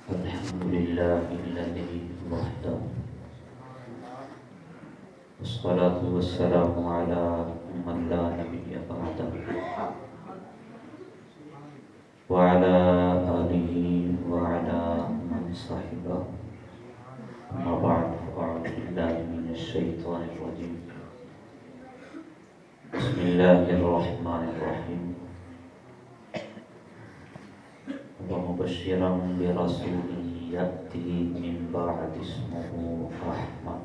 الحمد لله الذي وحده، والصلاة والسلام على من لا نبي بعده وعلى آله وعلى من صحبه. أما بعد فأعوذ بالله من الشيطان الرجيم. بسم الله الرحمن الرحيم. ومبشرا برسول يأتي من بعد اسمه أحمد.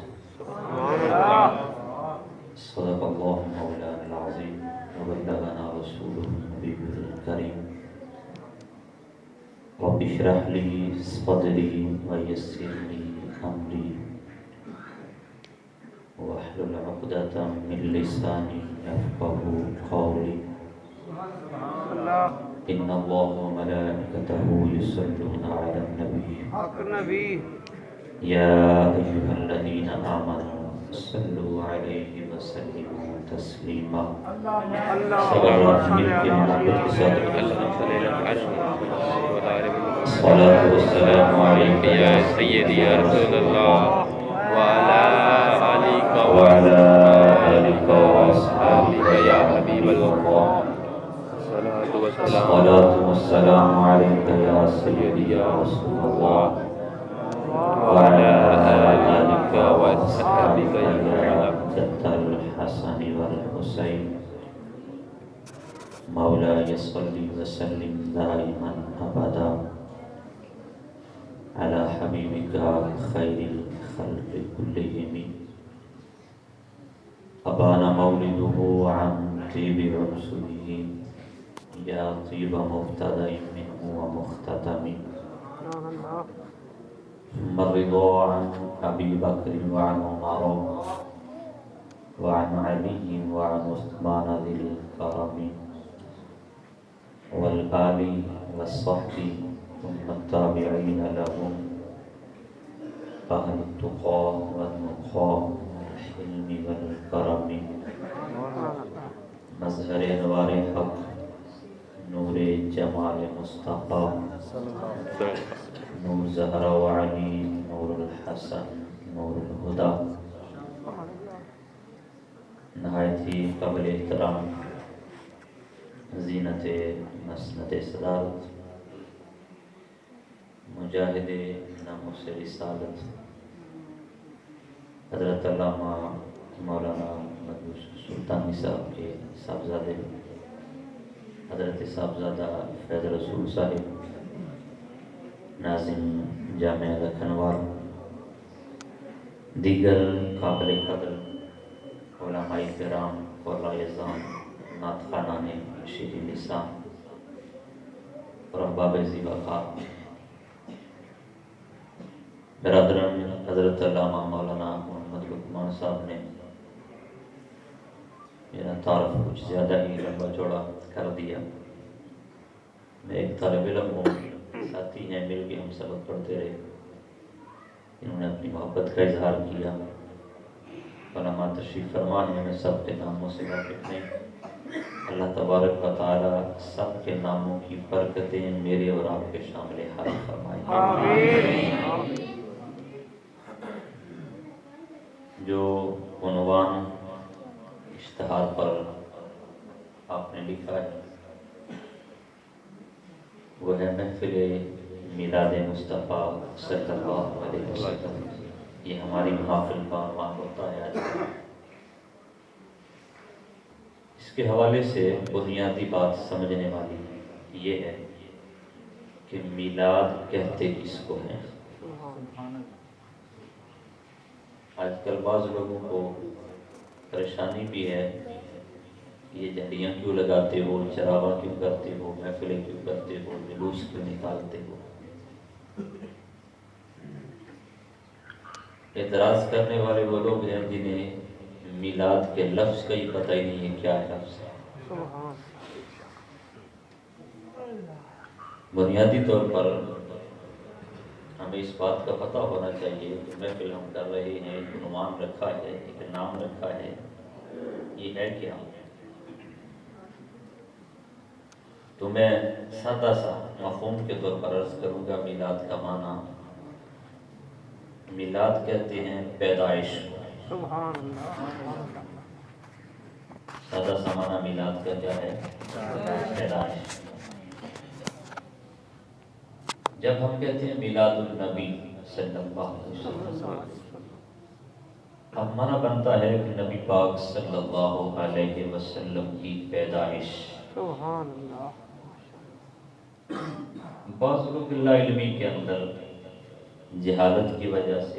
صدق الله مولانا العظيم وبلغنا رسوله النبي الكريم. رب اشرح لي صدري ويسر لي أمري واحلل عقدة من لساني يفقه قولي. إن الله وملائكته يصلون على النبي يا أيها الذين آمنوا صلوا عليه وسلموا تسليما. الصلاة والسلام عليك يا سيدي يا رسول الله وعلى آلك وأصحابك يا حبيب الله. الصلاة والسلام عليك يا سيدي يا رسول الله وعلى آلك وأصحابك يا جد الحسن والحسين. مولاي صل وسلم دائما أبدا على حبيبك خير الخلق كلهم. أبان مولده عن طيب عرسه يا طيب مبتدأ منه ومختتم. ثم الرضا عن أبي بكر وعن عمر وعن علي وعن عثمان ذي الكرم والآل والصحب ثم التابعين لهم أهل التقى والنقى والحلم والكرم. مظہر انوار حق نور جمال مصطفیٰ نور زہرا و علی نور الحسن نور الہدا. نہایت ہی قابل احترام زینت مسند صدارت مجاہد ناموس رسالت حضرت علامہ مولانا محمد سلطانی صاحب کے صاحبزادے حضرت صاحبزادہ فیض رسول صاحب ناظم جامعہ لکھنوار، دیگر قابل قدر علماء کرام قراء اعظام نعت خوانان شیریں لسان اور احباب ذی وقار، برادران، حضرت علامہ مولانا محمد لقمان صاحب نے میرا تعارف کچھ زیادہ ہی لمبا چوڑا کر دیا. میں ایک طالب علم ہوں، ساتھی ہیں، مل کے ہم سبق پڑھتے رہے. انہوں نے اپنی محبت کا اظہار کیا. علماء تشریف فرمان ہیں، میں سب کے ناموں سے واقف نہیں. اللہ تبارک و تعالی سب کے ناموں کی برکتیں میرے اور آپ کے شامل حال فرمائیں. جو عنوان اشتہار پر آپ نے لکھا ہے وہ ہے محفل میلاد مصطفیٰ صلی اللہ علیہ وسلم. یہ ہماری محافل کا عنوان ہوتا ہے آج. اس کے حوالے سے بنیادی بات سمجھنے والی یہ ہے کہ میلاد کہتے کس کو ہیں. آج کل بعض لوگوں کو پریشانی بھی ہے کہ یہ جھنڈیاں کیوں لگاتے ہو، چراغاں کیوں کرتے ہو، محفلیں کیوں کرتے ہو، جلوس کیوں نکالتے ہو. اعتراض کرنے والے وہ لوگ ہیں جنہیں میلاد کے لفظ کا ہی پتہ ہی نہیں ہے کیا ہے لفظ. بنیادی طور پر ہمیں اس بات کا پتہ ہونا چاہیے کہ محفل ہم کر رہے ہیں، ایک عنوان رکھا ہے، ایک نام رکھا ہے، یہ ہے کیا. تو میں سادہ سا مفہوم کے طور پر عرض کروں گا میلاد کا معنی. میلاد کہتے ہیں پیدائش. سبحان اللہ. سادہ سا معنی میلاد کا کیا ہے؟ پیدائش. جب ہم کہتے ہیں میلاد النبی صلی اللہ علیہ وسلم، اب معنی بنتا ہے کہ نبی پاک صلی اللہ علیہ وسلم کی پیدائش. سبحان اللہ. بعض لوگ لا علمی کے اندر جہالت کی وجہ سے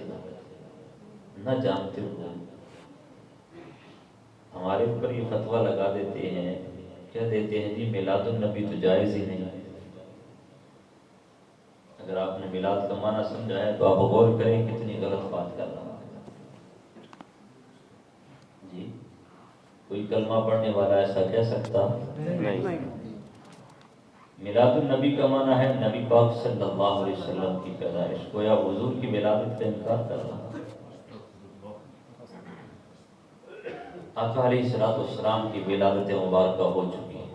نہ جانتے ہوئے ہمارے اوپر یہ فتویٰ لگا دیتے ہیں، کہہ دیتے ہیں جی میلاد النبی تو جائز ہی نہیں. اگر آپ نے میلاد کا معنی سمجھا ہے تو آپ غور کریں کتنی غلط بات کر رہا ہے. جی کوئی کلمہ پڑھنے والا ایسا کہہ سکتا نہیں. میلاد النبی کا معنی ہے نبی پاک صلی اللہ علیہ وسلم کی پیدائش. گویا حضور کی ولادت کا انکار کر رہا ہے. آقا علیہ السلام کی ولادت مبارکہ ہو چکی ہے.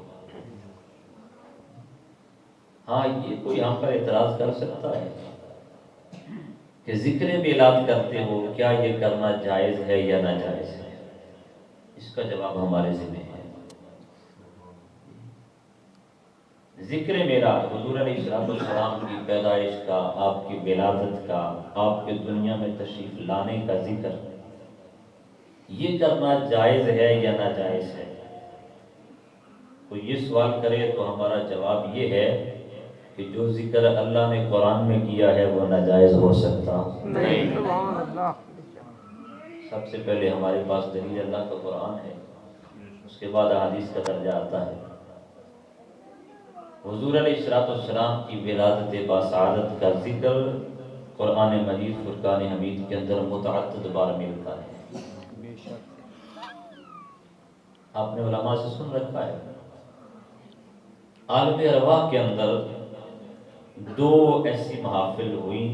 ہاں یہ کوئی ہم پر اعتراض کر سکتا ہے کہ ذکر میلاد کرتے ہو، کیا یہ کرنا جائز ہے یا ناجائز ہے؟ اس کا جواب ہمارے ذمہ ہے. ذکر میلاد، حضور علیہ السلام کی پیدائش کا، آپ کی ولادت کا، آپ کے دنیا میں تشریف لانے کا ذکر، یہ کرنا جائز ہے یا ناجائز ہے؟ تو یہ سوال کرے تو ہمارا جواب یہ ہے کہ جو ذکر اللہ نے قرآن میں کیا ہے وہ ناجائز ہو سکتا نہیں. سبحان اللہ. سب سے پہلے ہمارے پاس دلیل اللہ کا قرآن ہے، اس کے بعد احادیث کا درجہ آتا ہے. حضور علیہ السلام کی ولادت باسعادت کا ذکر قرآن مجید فرقان حمید کے اندر متعدد بار ملتا ہے. آپ نے علماء سے سن رکھا ہے. عالم ارواح کے اندر دو ایسی محافل ہوئی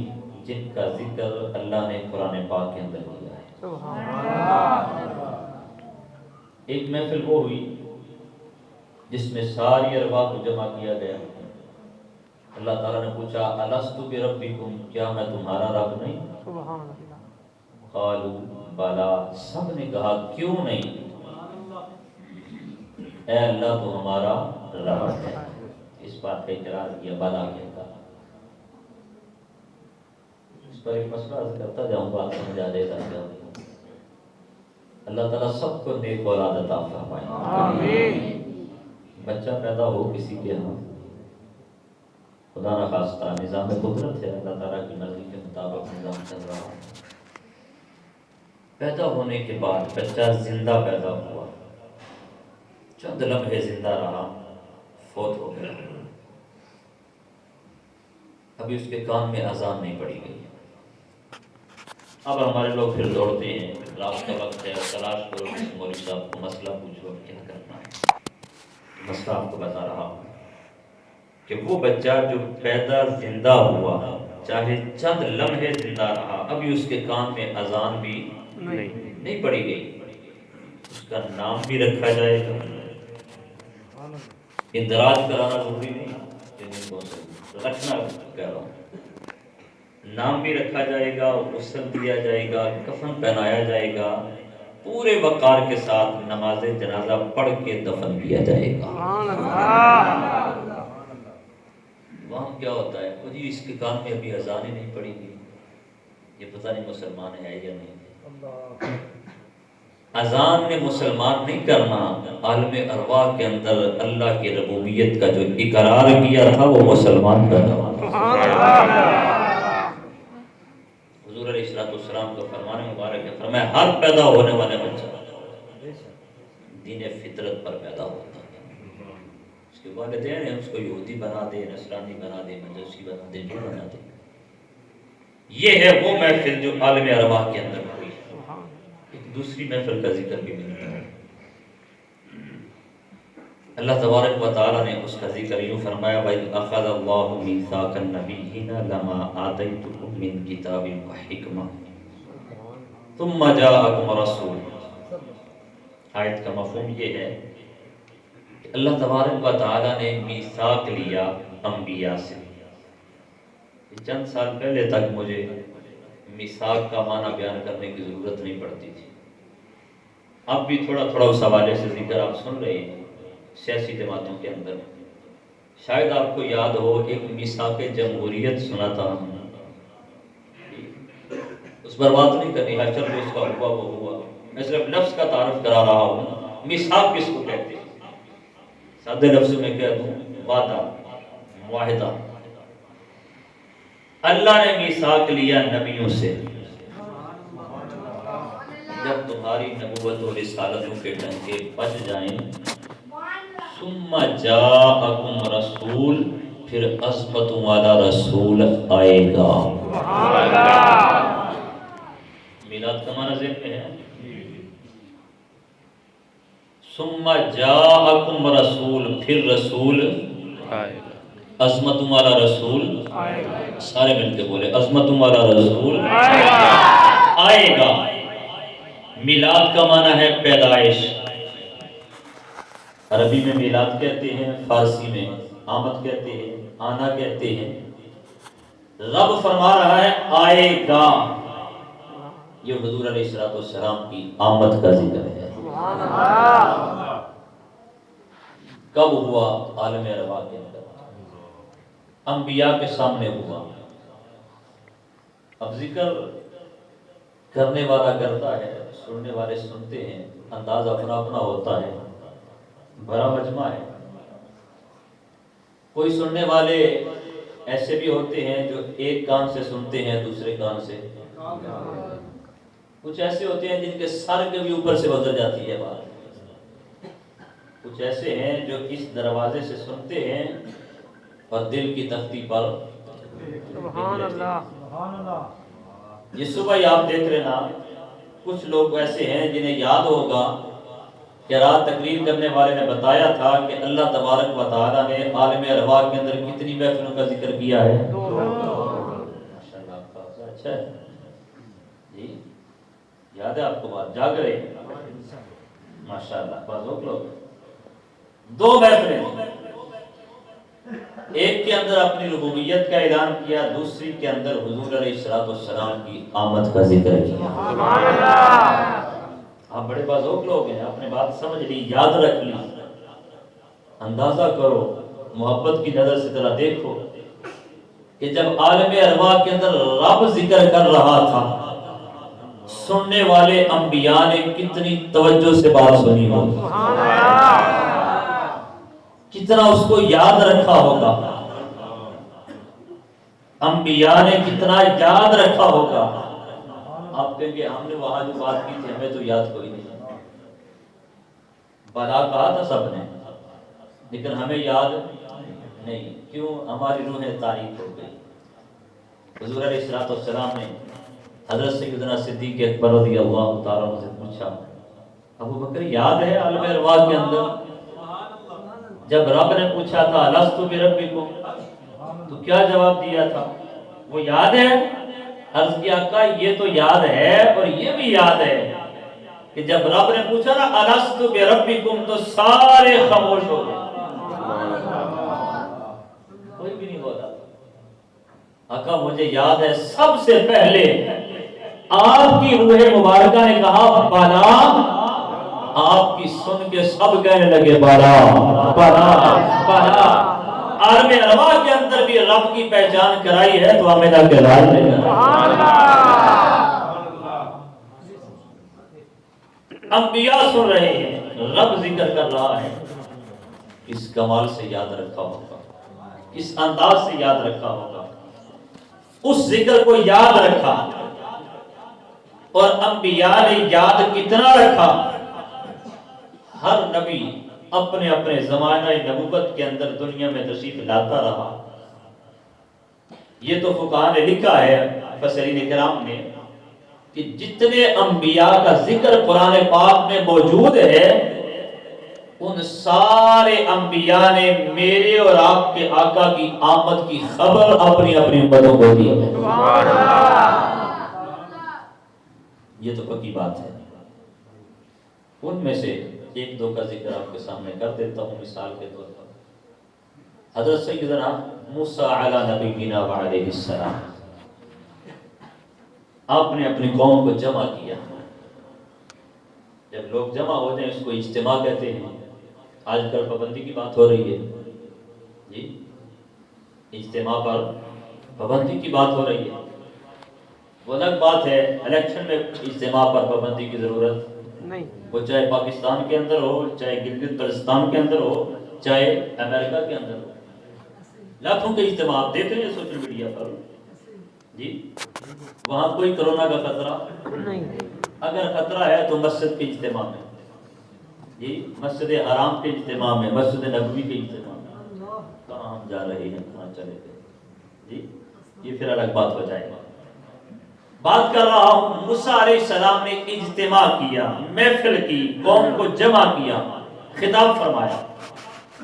جن کا ذکر اللہ نے قرآن پاک کے اندر کیا ہے. ایک محفل وہ ہوئی جس میں ساری ارواح کو جمع کیا گیا. اللہ تعالیٰ نے پوچھا الستُ بربکم، کیا میں تمہارا رب نہیں؟ سبحان اللہ. قالوا بلا، سب نے کہا کیوں نہیں، اے اللہ تو ہمارا رب ہے. اس بات کا اقرار کیا، بلا کہتا. اس پر ایک مسئلہ عرض کرتا جاؤں، بات سمجھ آ جائے گا. اللہ تعالیٰ سب کو نیک اولاد عطا فرمائے. آمین. بچہ پیدا ہو کسی کے ہاں، خدا نہ خواستہ نظام قدرت ہے، اللہ تعالیٰ کی مرضی کے مطابق نظام چل رہا ہے. پیدا ہونے کے بعد بچہ زندہ پیدا ہوا، چند لمحے زندہ رہا، فوت ہو گیا. ابھی اس کے کان میں اذان نہیں پڑی گئی. اب ہمارے لوگ پھر دوڑتے ہیں، رات کا وقت ہے، تلاش کرو کسی مولوی صاحب کو، مسئلہ پوچھو کیا کرنا ہے. مسئلہ آپ کو بتا رہا ہوں کہ وہ بچہ جو پیدا زندہ ہوا، چاہے چند لمحے زندہ رہا، ابھی اس کے کان میں اذان بھی نہیں پڑی گئی. اس کا نام بھی رکھا جائے گا. اندراج کرانا ضروری نہیں، رکھنا کہہ رہا ہوں. نام بھی رکھا جائے گا، غسل دیا جائے گا، کفن پہنایا جائے گا، پورے وقار کے ساتھ نماز جنازہ پڑھ کے دفن کیا جائے گا. وہاں کیا ہوتا ہے، جی اس کے کان میں ابھی اذان ہی نہیں پڑی گئی، یہ پتہ نہیں مسلمان ہے یا نہیں. اذان نے مسلمان نہیں کرنا. عالم ارواح کے اندر اللہ کی ربوبیت کا جو اقرار کیا تھا وہ مسلمان پیدا ہوا. حضور علیہ السلام کا فرمان مبارک ہے، فرمایا ہر پیدا ہونے والے بچہ دین فطرت پر پیدا ہوتا ہے. اس کے والدین ہیں، اس کو یہودی بنا دے، نصرانی بنا دے، مجوسی بنا دے، جو بنا دے. یہ ہے وہ محفل جو عالم ارواح کے اندر ہوئی. ایک دوسری محفل کا ذکر بھی ملتا ہے. اللہ تبارک و تعالیٰ نے اس کا ذکر یوں فرمایا وَإِذْ أَخَذَ اللَّهُ مِيثَاقَ النَّبِيِّينَ لَمَا آتَيْتُكُم مِّن كِتَابٍ وَحِكْمَةٍ ثُمَّ جَاءَكُمْ رَسُولٌ. آیت کا مفہوم یہ ہے کہ اللہ تبارک و تعالیٰ نے میثاق لیا انبیاء سے. چند سال پہلے تک مجھے میثاق کا معنی بیان کرنے کی ضرورت نہیں پڑتی تھی. اب بھی تھوڑا تھوڑا اس حوالے سے ذکر آپ سن رہے ہیں سیاسی جماعتوں کے اندر. شاید آپ کو یاد ہو ایک میثاق جمہوریت سنا تھا ہم نے. اس پر بات نہیں کرنی ہے، چل اس کا ہوا وہ ہوا. میں صرف لفظ کا تعارف کرا رہا ہوں. میثاق کس کو کہتے ہیں؟ سادے لفظوں میں کہہ دوں وعدہ، معاہدہ. اللہ نے میثاق لیا نبیوں سے. جب تمہاری نبوت و رسالتوں کے ڈنکے بج جائیں، ثم جاءکم رسول، پھر عظمت والا رسول آئے گا. میلاد کا معنی ذہن میں ہے. ثم جاءکم رسول، پھر رسول آئے گا. عظمت والا رسول آئے گا. سارے مل کے بولے عظمت والا رسول آئے گا. آئے گا. میلاد کا معنی ہے پیدائش. عربی میں میلاد کہتے ہیں، فارسی میں آمد کہتے ہیں، آنا کہتے ہیں. رب فرما رہا ہے آئے گا. یہ حضور علیہ السلام کی آمد کا ذکر ہے. سبحان اللہ. کب ہوا؟ عالم ارواح کے اندر انبیاء کے سامنے ہوا. اب ذکر کرنے والا کرتا ہے، سننے والے سنتے ہیں. انداز اپنا اپنا ہوتا ہے، بڑا مجمع ہے. کوئی سننے والے ایسے بھی ہوتے ہیں جو ایک کان سے سنتے ہیں دوسرے کان سے. کچھ ایسے ہوتے ہیں جن کے سر کے بھی اوپر سے گزر جاتی ہے بات. کچھ ایسے ہیں جو اس دروازے سے سنتے ہیں اور دل کی تختی پر. سبحان اللہ. سبحان اللہ. یہ صبح ہی آپ دیکھ رہے نا، کچھ لوگ ایسے ہیں جنہیں یاد ہوگا کہ رات تقریر کرنے والے نے بتایا تھا کہ اللہ تبارک و تعالیٰ نے عالم ارواح کے اندر کتنی محفلوں کا ذکر کیا ہے. ماشاءاللہ آپ کا اچھا ہے جی. یاد ہے آپ کو بات؟ جاگ رہے ہیں ماشاءاللہ. بعض لوگ دو محفلیں، ایک کے اندر اپنی ربوبیت کا اعلان کیا، دوسری کے اندر حضور علیہ السلام کی آمد کا ذکر کیا. سبحان اللہ. آپ بڑے بازوق لوگ ہیں، آپ نے بات سمجھ لی، یاد رکھ لی. اندازہ کرو، محبت کی نظر سے ذرا دیکھو کہ جب عالم ارواح کے اندر رب ذکر کر رہا تھا، سننے والے انبیاء نے کتنی توجہ سے بات سنی ہوگی، سبحان اللہ. کتنا اس کو یاد رکھا ہوگا. انبیاء نے کتنا یاد رکھا ہوگا. آپ کہیں گے ہم نے وہاں جو بات کی تھی ہمیں تو یاد کوئی نہیں. بلا کہا تھا سب نے، لیکن ہمیں یاد نہیں. کیوں؟ ہماری روحیں تاریک ہو گئی. حضور علیہ السلام نے حضرت سیدنا صدیق اکبر رضی اللہ تعالیٰ عنہ سے پوچھا، ابو بکر یاد ہے عالم ارواح کے اندر جب رب نے پوچھا تھا الست بربکم، تو کیا جواب دیا تھا؟ وہ یاد ہے؟ عرض کیا آقا یہ تو یاد ہے اور یہ بھی یاد ہے کہ جب رب نے پوچھا نا الست بربکم تو سارے خاموش ہو گئے، کوئی بھی نہیں بولا. آقا مجھے یاد ہے سب سے پہلے آپ کی روح مبارکہ نے کہا بالا. آپ کی سن کے سب کہنے لگے بالا بالا بالا. عالم ارواح کے اندر بھی رب کی پہچان کرائی ہے تو ہمیں نہ کہلائے لے. انبیاء سن رہے ہیں، رب ذکر کر رہا ہے. کس کمال سے یاد رکھا ہوگا، کس انداز سے یاد رکھا ہوگا. اس ذکر کو یاد رکھا اور انبیاء نے یاد کتنا رکھا. ہر نبی اپنے اپنے زمانہ نبوت کے اندر دنیا میں تشریف لاتا رہا. یہ تو فقہاء نے لکھا ہے، مفسرین کرام نے، کہ جتنے انبیاء کا ذکر قرآن پاک میں موجود ہے ان سارے انبیاء نے میرے اور آپ کے آقا کی آمد کی خبر اپنی اپنی امتوں کو دی ہے. یہ تو پکی بات ہے. ان میں سے ایک دو کا ذکر آپ کے سامنے کر دیتا ہوں مثال کے طور پر۔ حضرت سیدنا موسیٰ علی نبینا وعلیہ السلام، آپ نے اپنی قوم کو جمع کیا۔ جب لوگ جمع ہوتے ہیں اس کو اجتماع کہتے ہیں۔ آج کل پابندی کی بات ہو رہی ہے جی، اجتماع پر پابندی کی بات ہو رہی ہے، وہ الگ بات ہے۔ الیکشن میں اجتماع پر پابندی کی ضرورت نہیں، وہ چاہے پاکستان کے اندر ہو، چاہے گلگت بلتستان کے اندر ہو، چاہے امریکہ کے اندر ہو۔ لاکھوں کے اجتماع آپ دیکھ رہے ہیں سوشل میڈیا پر جی، وہاں کوئی کرونا کا خطرہ نہیں، اگر خطرہ ہے تو مسجد کے اجتماع میں جی، مسجد حرام کے اجتماع میں، مسجد نبوی کے اجتماع میں۔ کہاں ہم جا رہے ہیں، کہاں چلے گئے جی، یہ پھر الگ بات ہو جائے گا۔ بات کر رہا ہوں موسیٰ علیہ السلام نے اجتماع کیا، محفل کی، قوم کو جمع کیا، خطاب فرمایا۔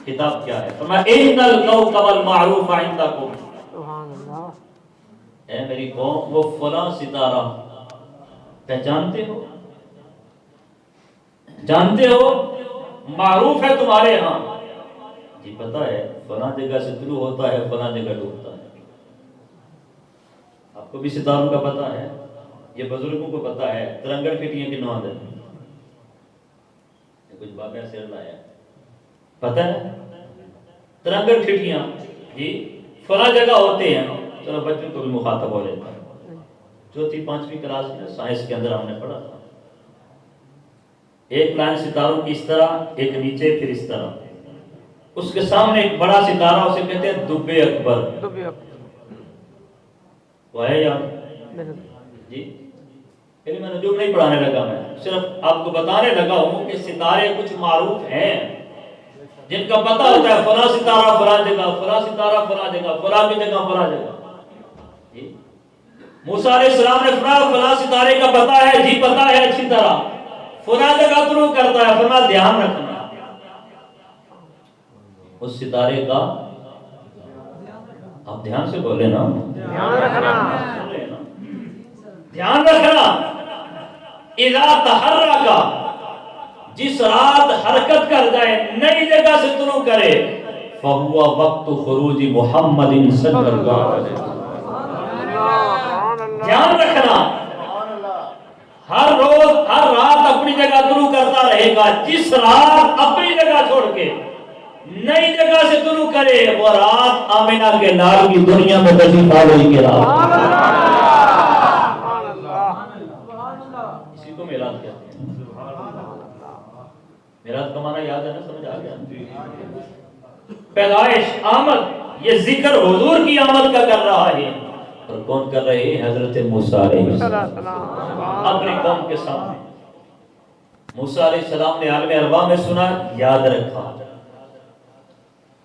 خطاب کیا ہے؟ فرمایا ان الکوكب المعروف عندکم، سبحان اللہ، اے میری قوم وہ فلاں ستارہ پہچانتے ہو، جانتے ہو، معروف ہے تمہارے ہاں؟ جی پتا ہے، فلاں جگہ سے شروع ہوتا ہے، فلاں جگہ ڈوبتا ہے۔ آپ کو بھی ستاروں کا پتا ہے، یہ بزرگوں کو پتا ہے۔ ترنگڑ کھٹیاں کی نواد ہے، کچھ بابیں سیر لایا پتہ ہے، ترنگڑ کھٹیاں جی فلاں جگہ ہوتے ہیں۔ چلو بچوں کو بھی مخاطب ہو لیتا ہے، چوتھی پانچویں کلاس میں سائنس کے اندر ہم نے پڑھا تھا، ایک لائن ستاروں کی اس طرح، ایک نیچے پھر اس طرح، اس کے سامنے ایک بڑا ستارہ، اسے کہتے ہیں دب اکبر۔ وہ ہے یاد جی، پہلے میں نجوم نہیں پڑھانے لگا، میں صرف آپ کو بتانے لگا ہوں کہ ستارے کچھ معروف ہیں جن کا پتہ ہوتا ہے، فلاں ستارہ فلاں جگہ، فلاں ستارہ فلاں جگہ، فلاں کی جگہ فلاں جگہ جی۔ موسیٰ علیہ السلام نے فرمایا فلاں ستارے کا پتہ ہے جی، پتہ ہے اچھی طرح، فلاں جگہ طلوع کرتا ہے، فرمایا دھیان رکھنا اس ستارے کا۔ آپ دھیان سے بولے نا، دھیان رکھنا، دھیان رکھنا۔ اذا تحرک، جس رات حرکت کر جائے، نئی جگہ سے طلوع کرے، فہو وقت خروج محمد صلی اللہ علیہ وسلم۔ دھیان رکھنا، ہر روز ہر رات اپنی جگہ طلوع کرتا رہے گا، جس رات اپنی جگہ چھوڑ کے نئی جگہ سے طلوع کرے، وہ رات آمنہ کے لال کی دنیا میں تشریف آوری کی رات، اسی کو میلاد کہتے ہیں۔ میلاد کا معنی یاد ہے نا، سمجھ آ گیا؟ پیدائش، آمد، یہ ذکر حضور کی آمد کا کر رہا ہے، اور کون کر رہے ہیں؟ حضرت موسیٰ علیہ السلام اپنی قوم کے سامنے۔ موسیٰ علیہ السلام نے عالم ارواح میں سنا، یاد رکھا،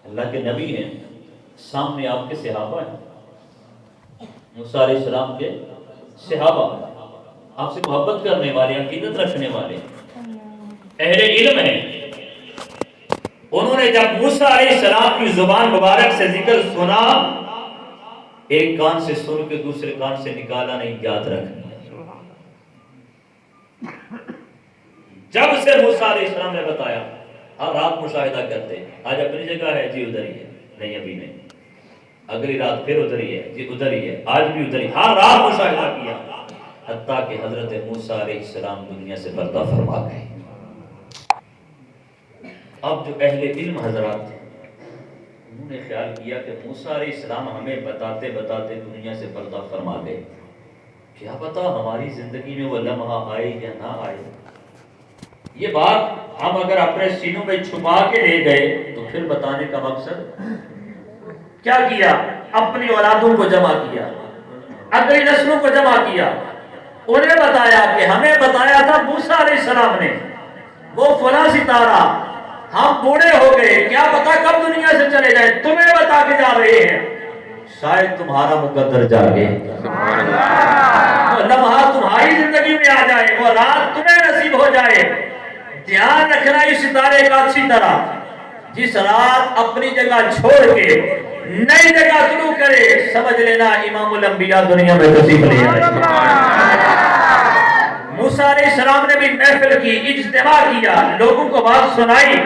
اللہ کے نبی ہیں، سامنے آپ کے صحابہ ہیں، موسیٰ علیہ السلام کے صحابہ، آپ سے محبت کرنے والے، عقیدت رکھنے والے، اہل علم ہیں۔ انہوں نے جب موسیٰ علیہ السلام کی زبان مبارک سے ذکر سنا، ایک کان سے سن کے دوسرے کان سے نکالا نہیں، یاد رکھنا۔ جب سے موسیٰ علیہ السلام نے بتایا، ہر رات مشاہدہ کرتے، آج اپنی جگہ ہے جی، ادھر ہی ہے، نہیں ابھی نہیں، اگلی رات پھر ادھر ہی ہے جی، ادھر ہی ہے، آج بھی ادھر ہی، ہر رات مشاہدہ کیا، حتیٰ کہ حضرت موسیٰ علیہ السلام دنیا سے پردہ فرما گئے۔ اب جو اہل علم حضرات تھے، انہوں نے خیال کیا کہ موسیٰ علیہ السلام ہمیں بتاتے بتاتے دنیا سے پردہ فرما گئے، کیا پتا ہماری زندگی میں وہ لمحہ آئے یا نہ آئے۔ یہ بات ہم اگر اپنے سینوں میں چھپا کے لے گئے تو پھر بتانے کا مقصد کیا کیا؟ اپنی اولادوں کو جمع کیا، اگلی نسلوں کو جمع کیا، انہیں بتایا کہ ہمیں بتایا تھا موسیٰ علیہ السلام نے، وہ فلاں ستارہ، ہم بوڑھے ہو گئے، کیا پتا کب دنیا سے چلے جائے، تمہیں بتا کے جا رہے ہیں، شاید تمہارا مقدر جاگے، وہ لمحہ تمہاری زندگی میں آ جائے، وہ رات تمہیں نصیب ہو جائے۔ دھیان رکھنا اس ستارے کا اچھی طرح، جس رات اپنی جگہ چھوڑ کے نئی جگہ طلوع کرے، سمجھ لینا امام الانبیاء دنیا میں تشریف لے آئے۔ موسیٰ موسیٰ علیہ السلام نے بھی محفل کی، اجتماع کیا، لوگوں کو بات سنائی،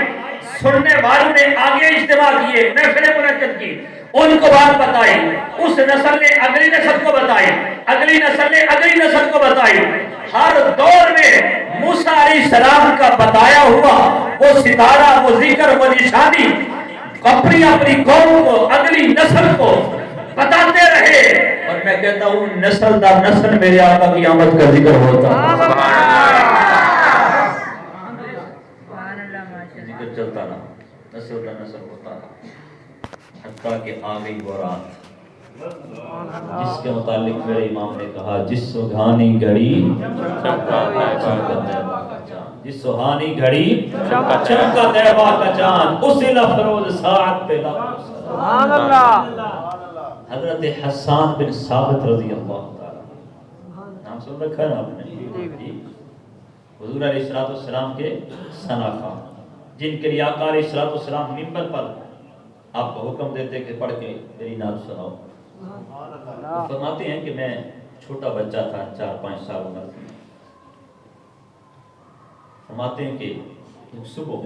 سننے والوں نے آگے اجتماع کیے، محفلیں منعقد کی، ان کو بات بتائی، اس نسل نے اگلی نسل کو بتائی، اگلی نسل نے اگلی نسل کو بتائی۔ ہر دور میں موسیٰ علیہ السلام کا بتایا ہوا وہ ستارہ، وہ ذکر، وہ نشانی اپنی اپنی قوم کو، اگلی نسل کو بتاتے رہے، اور میں کہتا ہوں نسل در نسل میرے آقا کی آمد کا ذکر ہوتا، ذکر چلتا رہا، نسل در نسل ہوتا رہا، حتیٰ کہ آ گئی وہ رات جس کے متعلق میرے امام نے کہا، جس سبحانی گھڑی جس سبحانی گھڑی چمکا دیوا کا چاند، اسی لفروز ساعت پہ سبحان اللہ۔ حضرت حسان بن ثابت رضی اللہ تعالیٰ، نام سن رکھا ہے نا آپ نے، حضور علیہ السلام کے ثناء، جن کے لیے آقا علیہ السلام منبر پر آپ کو حکم دیتے کہ پڑھ کے میری نعت سناؤ۔ وہ فرماتے ہیں کہ میں چھوٹا بچہ تھا، 4-5 سال عمر تھی۔ فرماتے ہیں کہ ایک صبح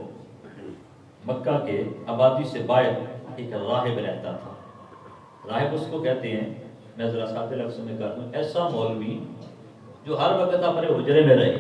مکہ کے آبادی سے باہر ایک راہب رہتا تھا۔ راہب اس کو کہتے ہیں، میں ذرا سادے لفظوں میں کہتا ہوں، ایسا مولوی جو ہر وقت اپنے حجرے میں رہے،